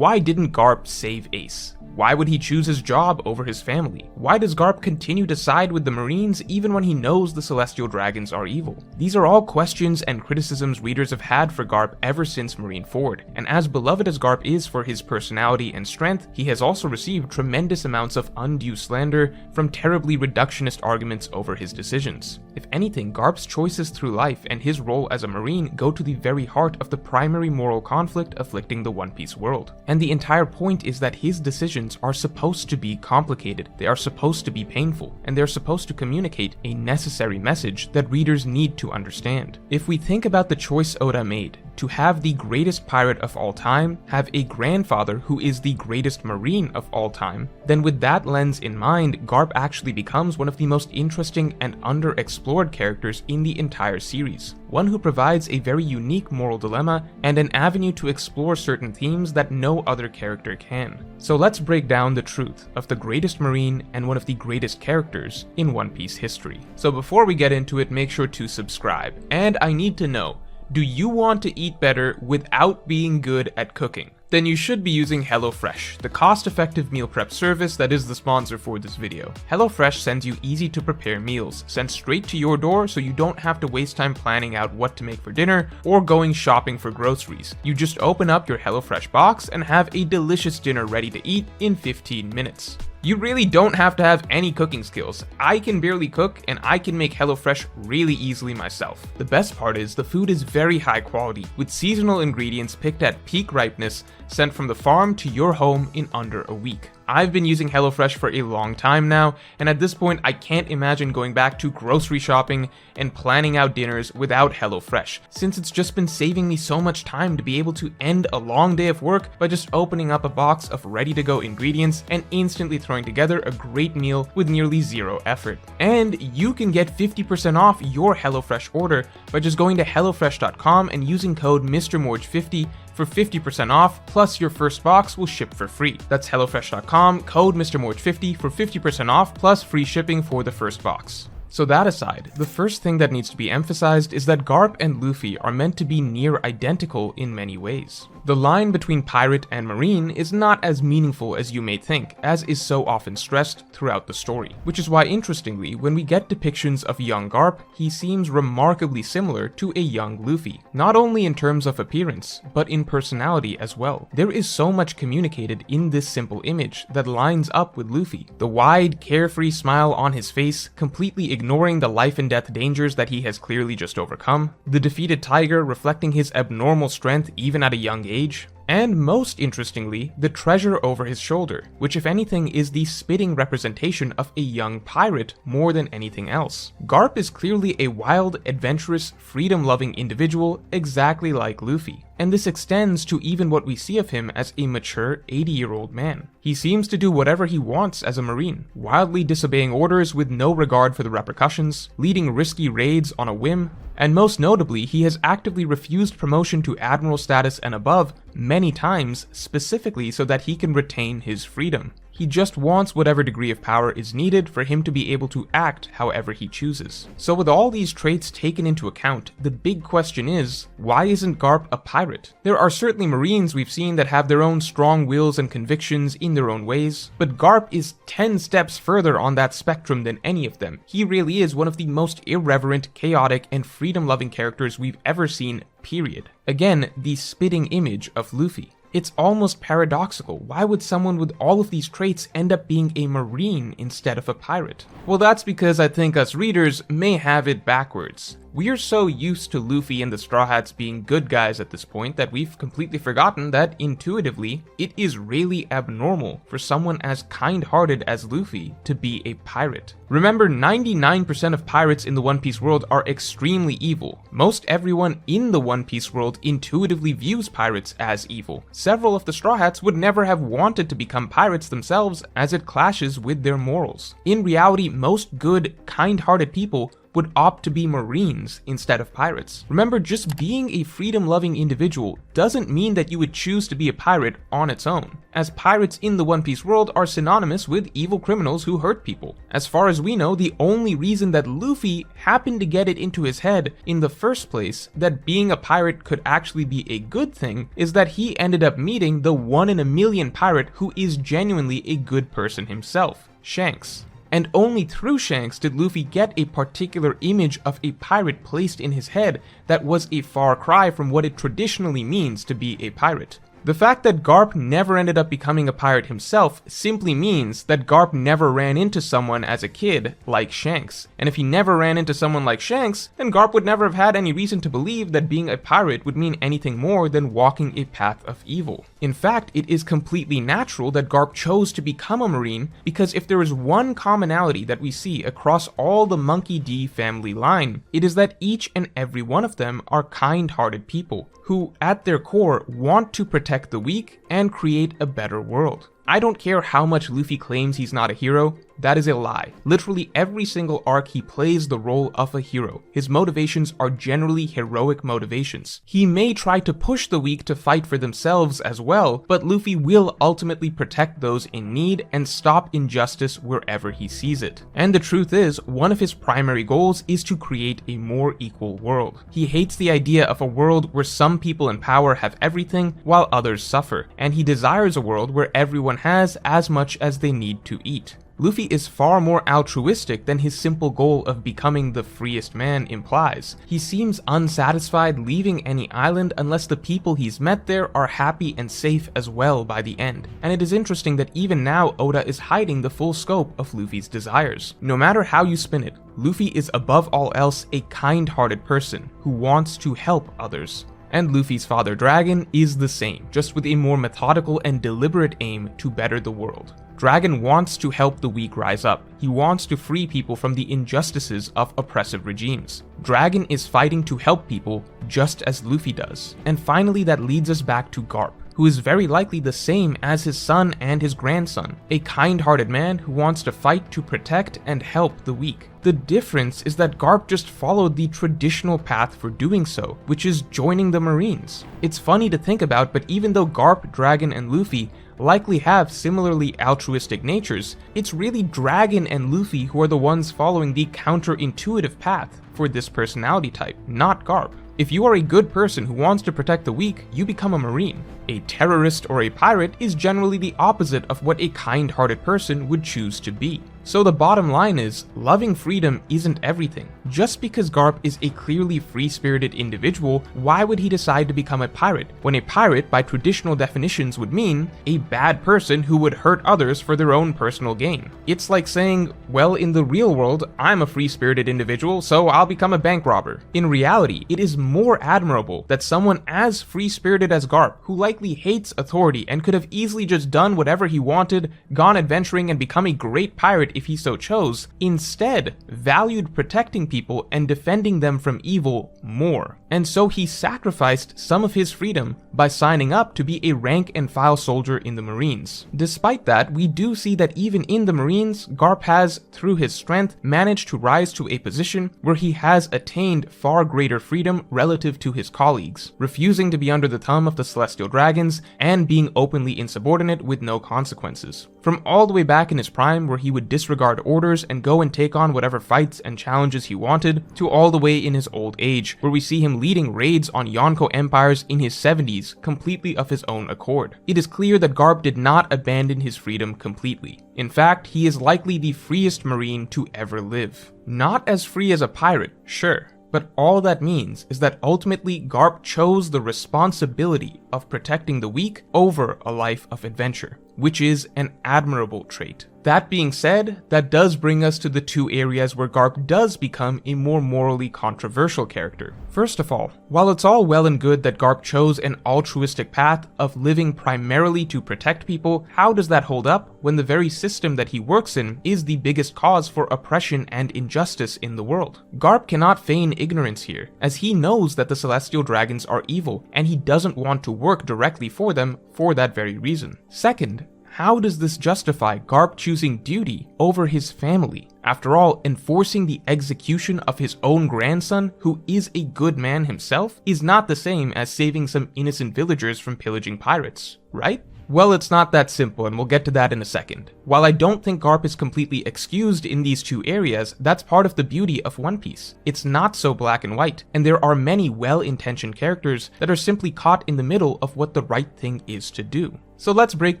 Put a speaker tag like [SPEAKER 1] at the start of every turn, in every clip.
[SPEAKER 1] Why didn't Garp save Ace? Why would he choose his job over his family? Why does Garp continue to side with the Marines even when he knows the Celestial Dragons are evil? These are all questions and criticisms readers have had for Garp ever since Marineford, and as beloved as Garp is for his personality and strength, he has also received tremendous amounts of undue slander from terribly reductionist arguments over his decisions. If anything, Garp's choices through life and his role as a Marine go to the very heart of the primary moral conflict afflicting the One Piece world. And the entire point is that his decisions are supposed to be complicated, they are supposed to be painful, and they're supposed to communicate a necessary message that readers need to understand. If we think about the choice Oda made, to have the greatest pirate of all time have a grandfather who is the greatest Marine of all time, then with that lens in mind, Garp actually becomes one of the most interesting and underexplored characters in the entire series. One who provides a very unique moral dilemma and an avenue to explore certain themes that no other character can. So let's break down the truth of the greatest Marine and one of the greatest characters in One Piece history. So before we get into it, make sure to subscribe. And I need to know, do you want to eat better without being good at cooking? Then you should be using HelloFresh, the cost-effective meal prep service that is the sponsor for this video. HelloFresh sends you easy-to-prepare meals, sent straight to your door so you don't have to waste time planning out what to make for dinner or going shopping for groceries. You just open up your HelloFresh box and have a delicious dinner ready to eat in 15 minutes. You really don't have to have any cooking skills. I can barely cook and I can make HelloFresh really easily myself. The best part is the food is very high quality, with seasonal ingredients picked at peak ripeness sent from the farm to your home in under a week. I've been using HelloFresh for a long time now, and at this point I can't imagine going back to grocery shopping and planning out dinners without HelloFresh, since it's just been saving me so much time to be able to end a long day of work by just opening up a box of ready-to-go ingredients and instantly throwing together a great meal with nearly zero effort. And you can get 50% off your HelloFresh order by just going to HelloFresh.com and using code MrMorge50 for 50% off, plus your first box will ship for free. That's HelloFresh.com, code MrMorge50 for 50% off, plus free shipping for the first box. So that aside, the first thing that needs to be emphasized is that Garp and Luffy are meant to be near identical in many ways. The line between pirate and marine is not as meaningful as you may think, as is so often stressed throughout the story. Which is why, interestingly, when we get depictions of young Garp, he seems remarkably similar to a young Luffy. Not only in terms of appearance, but in personality as well. There is so much communicated in this simple image that lines up with Luffy. The wide, carefree smile on his face, completely ignoring the life and death dangers that he has clearly just overcome. The defeated tiger reflecting his abnormal strength even at a young age. And most interestingly, the treasure over his shoulder, which if anything is the spitting representation of a young pirate more than anything else. Garp is clearly a wild, adventurous, freedom-loving individual exactly like Luffy. And this extends to even what we see of him as a mature 80-year-old man. He seems to do whatever he wants as a Marine, wildly disobeying orders with no regard for the repercussions, leading risky raids on a whim, and most notably, he has actively refused promotion to Admiral status and above many times, specifically so that he can retain his freedom. He just wants whatever degree of power is needed for him to be able to act however he chooses. So with all these traits taken into account, the big question is, why isn't Garp a pirate? There are certainly Marines we've seen that have their own strong wills and convictions in their own ways, but Garp is 10 steps further on that spectrum than any of them. He really is one of the most irreverent, chaotic, and freedom-loving characters we've ever seen, period. Again, the spitting image of Luffy. It's almost paradoxical. Why would someone with all of these traits end up being a Marine instead of a pirate? Well, that's because I think us readers may have it backwards. We're so used to Luffy and the Straw Hats being good guys at this point that we've completely forgotten that, intuitively, it is really abnormal for someone as kind-hearted as Luffy to be a pirate. Remember, 99% of pirates in the One Piece world are extremely evil. Most everyone in the One Piece world intuitively views pirates as evil. Several of the Straw Hats would never have wanted to become pirates themselves, as it clashes with their morals. In reality, most good, kind-hearted people would opt to be Marines instead of pirates. Remember, just being a freedom-loving individual doesn't mean that you would choose to be a pirate on its own, as pirates in the One Piece world are synonymous with evil criminals who hurt people. As far as as we know, the only reason that Luffy happened to get it into his head in the first place that being a pirate could actually be a good thing is that he ended up meeting the 1 in a million pirate who is genuinely a good person himself, Shanks. And only through Shanks did Luffy get a particular image of a pirate placed in his head that was a far cry from what it traditionally means to be a pirate. The fact that Garp never ended up becoming a pirate himself simply means that Garp never ran into someone as a kid like Shanks. And if he never ran into someone like Shanks, then Garp would never have had any reason to believe that being a pirate would mean anything more than walking a path of evil. In fact, it is completely natural that Garp chose to become a Marine, because if there is one commonality that we see across all the Monkey D family line, it is that each and every one of them are kind-hearted people who, at their core, want to protect the weak and create a better world. I don't care how much Luffy claims he's not a hero, that is a lie. Literally every single arc he plays the role of a hero. His motivations are generally heroic motivations. He may try to push the weak to fight for themselves as well, but Luffy will ultimately protect those in need and stop injustice wherever he sees it. And the truth is, one of his primary goals is to create a more equal world. He hates the idea of a world where some people in power have everything while others suffer, and he desires a world where everyone has as much as they need to eat. Luffy is far more altruistic than his simple goal of becoming the freest man implies. He seems unsatisfied leaving any island unless the people he's met there are happy and safe as well by the end. And it is interesting that even now Oda is hiding the full scope of Luffy's desires. No matter how you spin it, Luffy is above all else a kind-hearted person who wants to help others. And Luffy's father Dragon is the same, just with a more methodical and deliberate aim to better the world. Dragon wants to help the weak rise up. He wants to free people from the injustices of oppressive regimes. Dragon is fighting to help people just as Luffy does. And finally, that leads us back to Garp, who is very likely the same as his son and his grandson, a kind-hearted man who wants to fight to protect and help the weak. The difference is that Garp just followed the traditional path for doing so, which is joining the Marines. It's funny to think about, but even though Garp, Dragon, and Luffy likely have similarly altruistic natures, it's really Dragon and Luffy who are the ones following the counterintuitive path for this personality type, not Garp. If you are a good person who wants to protect the weak, you become a Marine. A terrorist or a pirate is generally the opposite of what a kind-hearted person would choose to be. So the bottom line is, loving freedom isn't everything. Just because Garp is a clearly free-spirited individual, why would he decide to become a pirate, when a pirate by traditional definitions would mean a bad person who would hurt others for their own personal gain? It's like saying, well, in the real world, I'm a free-spirited individual, so I'll become a bank robber. In reality, it is more admirable that someone as free-spirited as Garp, who likely hates authority and could have easily just done whatever he wanted, gone adventuring and become a great pirate if he so chose, instead valued protecting people and defending them from evil more. And so he sacrificed some of his freedom by signing up to be a rank and file soldier in the Marines. Despite that, we do see that even in the Marines, Garp has, through his strength, managed to rise to a position where he has attained far greater freedom relative to his colleagues, refusing to be under the thumb of the Celestial Dragons and being openly insubordinate with no consequences. From all the way back in his prime, where he would disregard orders and go and take on whatever fights and challenges he wanted, to all the way in his old age, where we see him leading raids on Yonko empires in his 70s, completely of his own accord. It is clear that Garp did not abandon his freedom completely. In fact, he is likely the freest Marine to ever live. Not as free as a pirate, sure, but all that means is that ultimately Garp chose the responsibility of protecting the weak over a life of adventure, which is an admirable trait. That being said, that does bring us to the two areas where Garp does become a more morally controversial character. First of all, while it's all well and good that Garp chose an altruistic path of living primarily to protect people, how does that hold up when the very system that he works in is the biggest cause for oppression and injustice in the world? Garp cannot feign ignorance here, as he knows that the Celestial Dragons are evil, and he doesn't want to work directly for them for that very reason. Second, how does this justify Garp choosing duty over his family? After all, enforcing the execution of his own grandson, who is a good man himself, is not the same as saving some innocent villagers from pillaging pirates, right? Well, it's not that simple, and we'll get to that in a second. While I don't think Garp is completely excused in these two areas, that's part of the beauty of One Piece. It's not so black and white, and there are many well-intentioned characters that are simply caught in the middle of what the right thing is to do. So let's break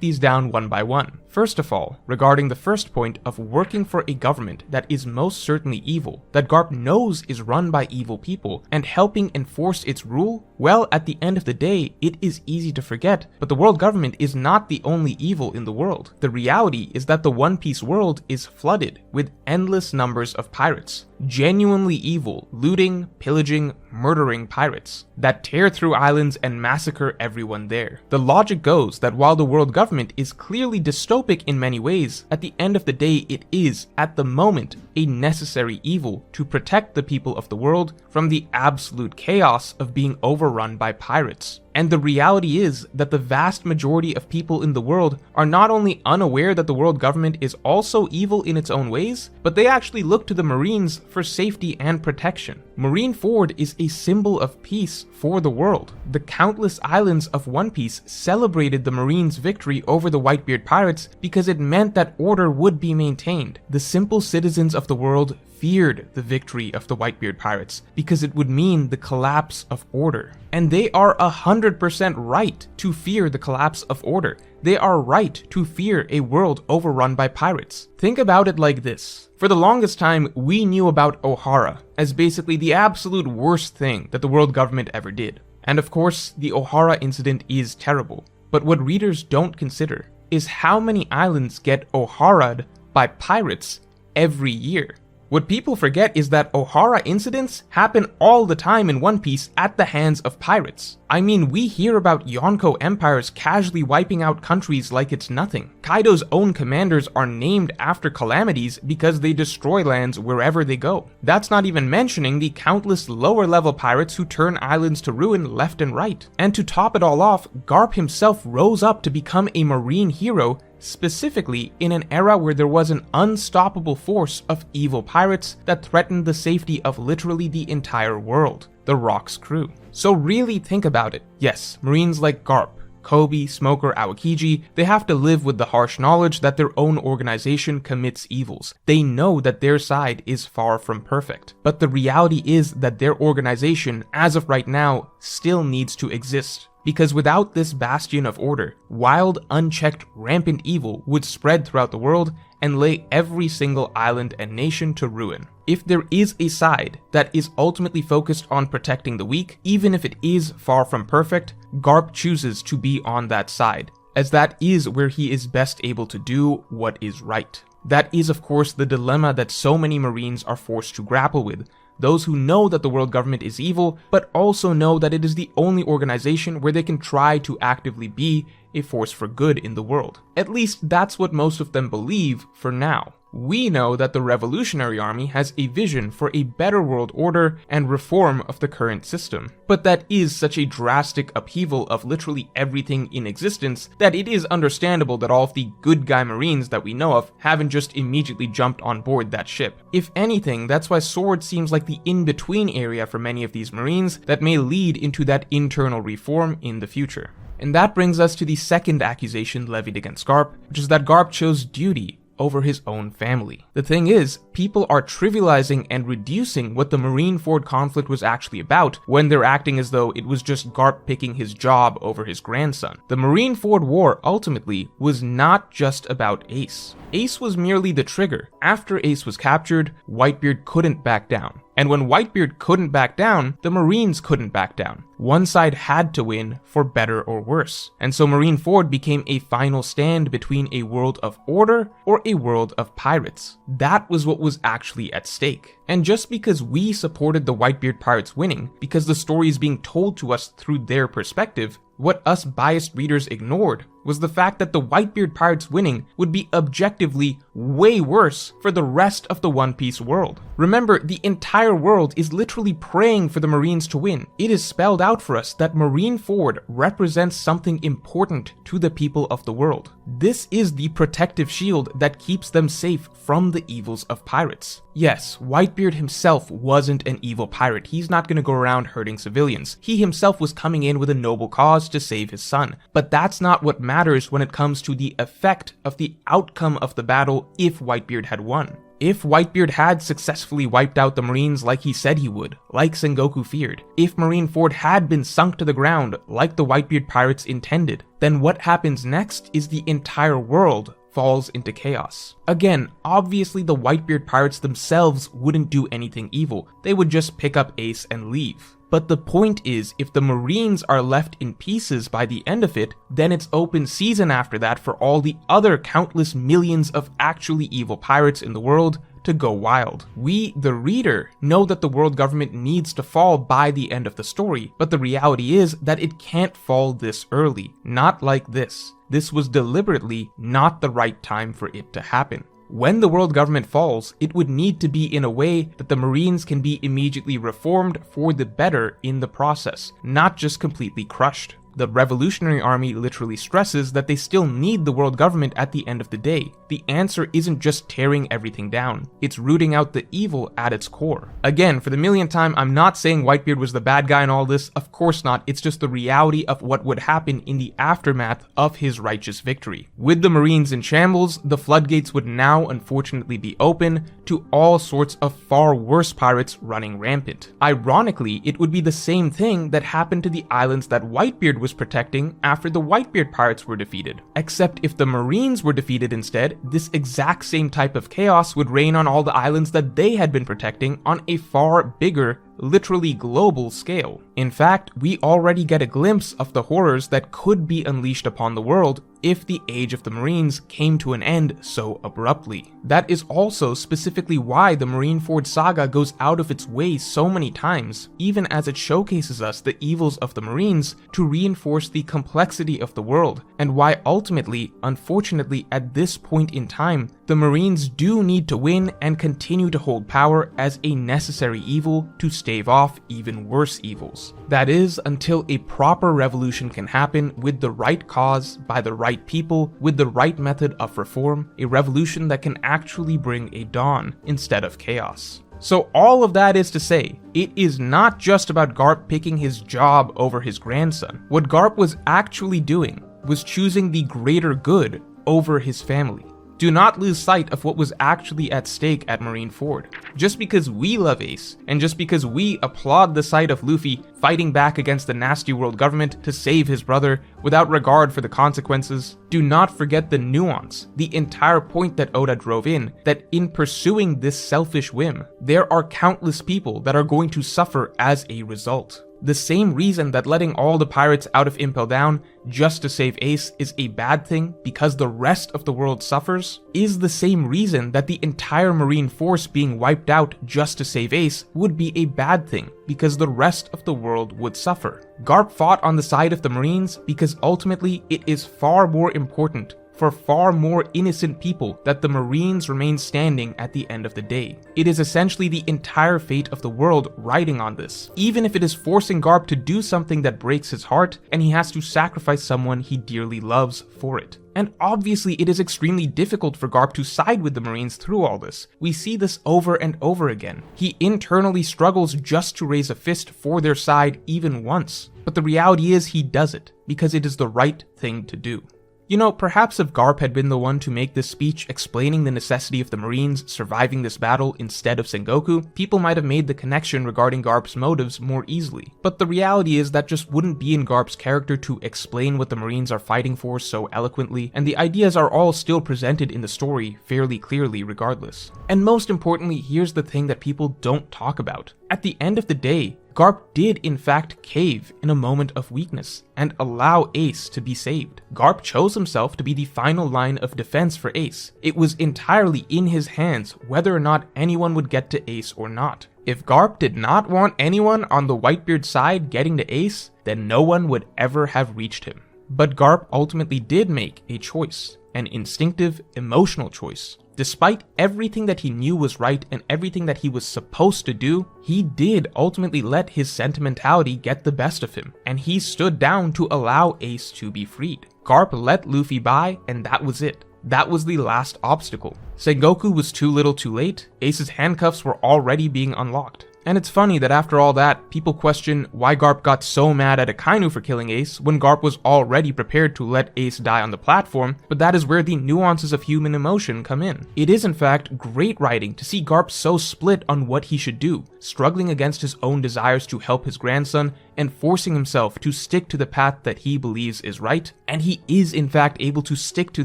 [SPEAKER 1] these down one by one. First of all, regarding the first point of working for a government that is most certainly evil, that Garp knows is run by evil people, and helping enforce its rule, well, at the end of the day, it is easy to forget, but the world government is not the only evil in the world. The reality is that the One Piece world is flooded with endless numbers of pirates. Genuinely evil, looting, pillaging, murdering pirates that tear through islands and massacre everyone there. The logic goes that while the world government is clearly dystopic in many ways, at the end of the day it is, at the moment, a necessary evil to protect the people of the world from the absolute chaos of being overrun by pirates. And the reality is that the vast majority of people in the world are not only unaware that the world government is also evil in its own ways, but they actually look to the Marines for safety and protection. Marineford is a symbol of peace for the world. The countless islands of One Piece celebrated the Marines' victory over the Whitebeard pirates because it meant that order would be maintained. The simple citizens of the world feared the victory of the Whitebeard pirates because it would mean the collapse of order. And they are 100% right to fear the collapse of order. They are right to fear a world overrun by pirates. Think about it like this. For the longest time, we knew about Ohara as basically the absolute worst thing that the world government ever did. And of course, the Ohara incident is terrible. But what readers don't consider is how many islands get Ohara'd by pirates every year. What people forget is that Ohara incidents happen all the time in One Piece at the hands of pirates. I mean, we hear about Yonko empires casually wiping out countries like it's nothing. Kaido's own commanders are named after calamities because they destroy lands wherever they go. That's not even mentioning the countless lower level pirates who turn islands to ruin left and right. And to top it all off, Garp himself rose up to become a marine hero, specifically in an era where there was an unstoppable force of evil pirates that threatened the safety of literally the entire world, the Rock's crew. So really think about it. Yes, Marines like Garp, Kobe, Smoker, Aokiji, they have to live with the harsh knowledge that their own organization commits evils. They know that their side is far from perfect. But the reality is that their organization, as of right now, still needs to exist. Because without this bastion of order, wild, unchecked, rampant evil would spread throughout the world and lay every single island and nation to ruin. If there is a side that is ultimately focused on protecting the weak, even if it is far from perfect, Garp chooses to be on that side, as that is where he is best able to do what is right. That is, of course, the dilemma that so many Marines are forced to grapple with. Those who know that the world government is evil, but also know that it is the only organization where they can try to actively be a force for good in the world. At least that's what most of them believe for now. We know that the Revolutionary Army has a vision for a better world order and reform of the current system. But that is such a drastic upheaval of literally everything in existence that it is understandable that all of the good guy Marines that we know of haven't just immediately jumped on board that ship. If anything, that's why Sword seems like the in-between area for many of these Marines that may lead into that internal reform in the future. And that brings us to the second accusation levied against Garp, which is that Garp chose duty over his own family. The thing is, people are trivializing and reducing what the Marineford conflict was actually about when they're acting as though it was just Garp picking his job over his grandson. The Marineford War ultimately was not just about Ace. Ace was merely the trigger. After Ace was captured, Whitebeard couldn't back down. And when Whitebeard couldn't back down, the Marines couldn't back down. One side had to win, for better or worse. And so Marineford became a final stand between a world of order or a world of pirates. That was what was actually at stake. And just because we supported the Whitebeard pirates winning, because the story is being told to us through their perspective, what us biased readers ignored was the fact that the Whitebeard pirates winning would be objectively way worse for the rest of the One Piece world. Remember, the entire world is literally praying for the Marines to win. It is spelled out for us that Marineford represents something important to the people of the world. This is the protective shield that keeps them safe from the evils of pirates. Yes, Whitebeard himself wasn't an evil pirate. He's not going to go around hurting civilians. He himself was coming in with a noble cause to save his son. But that's not what matters when it comes to the effect of the outcome of the battle if Whitebeard had won. If Whitebeard had successfully wiped out the Marines like he said he would, like Sengoku feared, if Marineford had been sunk to the ground like the Whitebeard pirates intended, then what happens next is the entire world falls into chaos. Again, obviously the Whitebeard pirates themselves wouldn't do anything evil, they would just pick up Ace and leave. But the point is, if the Marines are left in pieces by the end of it, then it's open season after that for all the other countless millions of actually evil pirates in the world to go wild. We, the reader, know that the world government needs to fall by the end of the story, but the reality is that it can't fall this early. Not like this. This was deliberately not the right time for it to happen. When the world government falls, it would need to be in a way that the Marines can be immediately reformed for the better in the process, not just completely crushed. The Revolutionary Army literally stresses that they still need the world government at the end of the day. The answer isn't just tearing everything down, it's rooting out the evil at its core. Again, for the millionth time, I'm not saying Whitebeard was the bad guy in all this, of course not, it's just the reality of what would happen in the aftermath of his righteous victory. With the Marines in shambles, the floodgates would now unfortunately be open to all sorts of far worse pirates running rampant. Ironically, it would be the same thing that happened to the islands that Whitebeard was protecting after the Whitebeard pirates were defeated. Except if the Marines were defeated instead, this exact same type of chaos would reign on all the islands that they had been protecting on a far bigger, literally global scale. In fact, we already get a glimpse of the horrors that could be unleashed upon the world if the Age of the Marines came to an end so abruptly. That is also specifically why the Marineford saga goes out of its way so many times, even as it showcases us the evils of the Marines to reinforce the complexity of the world, and why ultimately, unfortunately at this point in time, the Marines do need to win and continue to hold power as a necessary evil to stave off even worse evils. That is, until a proper revolution can happen with the right cause, by the right people, with the right method of reform, a revolution that can actually bring a dawn instead of chaos. So all of that is to say, it is not just about Garp picking his job over his grandson. What Garp was actually doing was choosing the greater good over his family. Do not lose sight of what was actually at stake at Marineford. Just because we love Ace, and just because we applaud the sight of Luffy fighting back against the nasty world government to save his brother without regard for the consequences, do not forget the nuance, the entire point that Oda drove in, that in pursuing this selfish whim, there are countless people that are going to suffer as a result. The same reason that letting all the pirates out of Impel Down just to save Ace is a bad thing because the rest of the world suffers, is the same reason that the entire Marine force being wiped out just to save Ace would be a bad thing because the rest of the world would suffer. Garp fought on the side of the Marines because ultimately it is far more important for far more innocent people that the Marines remain standing at the end of the day. It is essentially the entire fate of the world riding on this, even if it is forcing Garp to do something that breaks his heart and he has to sacrifice someone he dearly loves for it. And obviously it is extremely difficult for Garp to side with the Marines through all this. We see this over and over again. He internally struggles just to raise a fist for their side even once. But the reality is he does it, because it is the right thing to do. You know, perhaps if Garp had been the one to make this speech explaining the necessity of the Marines surviving this battle instead of Sengoku, people might have made the connection regarding Garp's motives more easily. But the reality is that just wouldn't be in Garp's character to explain what the Marines are fighting for so eloquently, and the ideas are all still presented in the story fairly clearly regardless. And most importantly, here's the thing that people don't talk about. At the end of the day, Garp did in fact cave in a moment of weakness and allow Ace to be saved. Garp chose himself to be the final line of defense for Ace. It was entirely in his hands whether or not anyone would get to Ace or not. If Garp did not want anyone on the Whitebeard side getting to Ace, then no one would ever have reached him. But Garp ultimately did make a choice, an instinctive, emotional choice. Despite everything that he knew was right and everything that he was supposed to do, he did ultimately let his sentimentality get the best of him, and he stood down to allow Ace to be freed. Garp let Luffy by, and that was it. That was the last obstacle. Sengoku was too little too late, Ace's handcuffs were already being unlocked. And it's funny that after all that, people question why Garp got so mad at Akainu for killing Ace when Garp was already prepared to let Ace die on the platform, but that is where the nuances of human emotion come in. It is in fact great writing to see Garp so split on what he should do, struggling against his own desires to help his grandson and forcing himself to stick to the path that he believes is right, and he is in fact able to stick to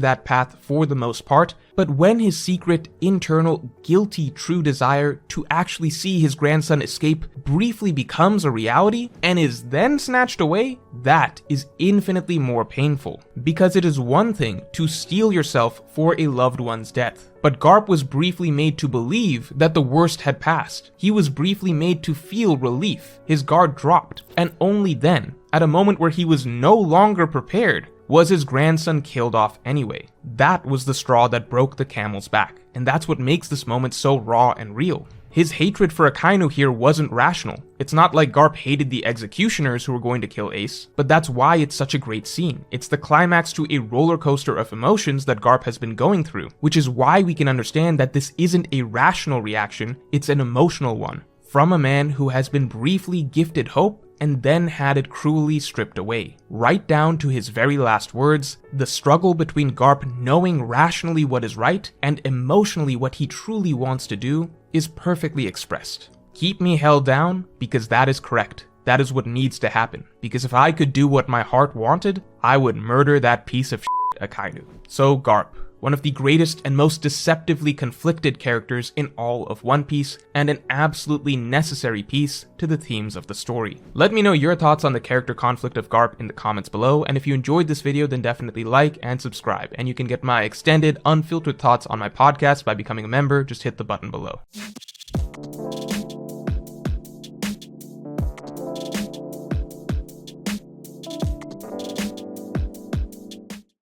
[SPEAKER 1] that path for the most part, but when his secret, internal, guilty true desire to actually see his grandson escape briefly becomes a reality and is then snatched away, that is infinitely more painful. Because it is one thing to steel yourself for a loved one's death, but Garp was briefly made to believe that the worst had passed. He was briefly made to feel relief. His guard dropped, and only then, at a moment where he was no longer prepared, was his grandson killed off anyway. That was the straw that broke the camel's back, and that's what makes this moment so raw and real. His hatred for Akainu here wasn't rational. It's not like Garp hated the executioners who were going to kill Ace, but that's why it's such a great scene. It's the climax to a roller coaster of emotions that Garp has been going through, which is why we can understand that this isn't a rational reaction, it's an emotional one. From a man who has been briefly gifted hope and then had it cruelly stripped away. Right down to his very last words, the struggle between Garp knowing rationally what is right and emotionally what he truly wants to do is perfectly expressed. Keep me held down because that is correct. That is what needs to happen. Because if I could do what my heart wanted, I would murder that piece of shit Akainu. So Garp, one of the greatest and most deceptively conflicted characters in all of One Piece, and an absolutely necessary piece to the themes of the story. Let me know your thoughts on the character conflict of Garp in the comments below, and if you enjoyed this video then definitely like and subscribe, and you can get my extended, unfiltered thoughts on my podcast by becoming a member, just hit the button below.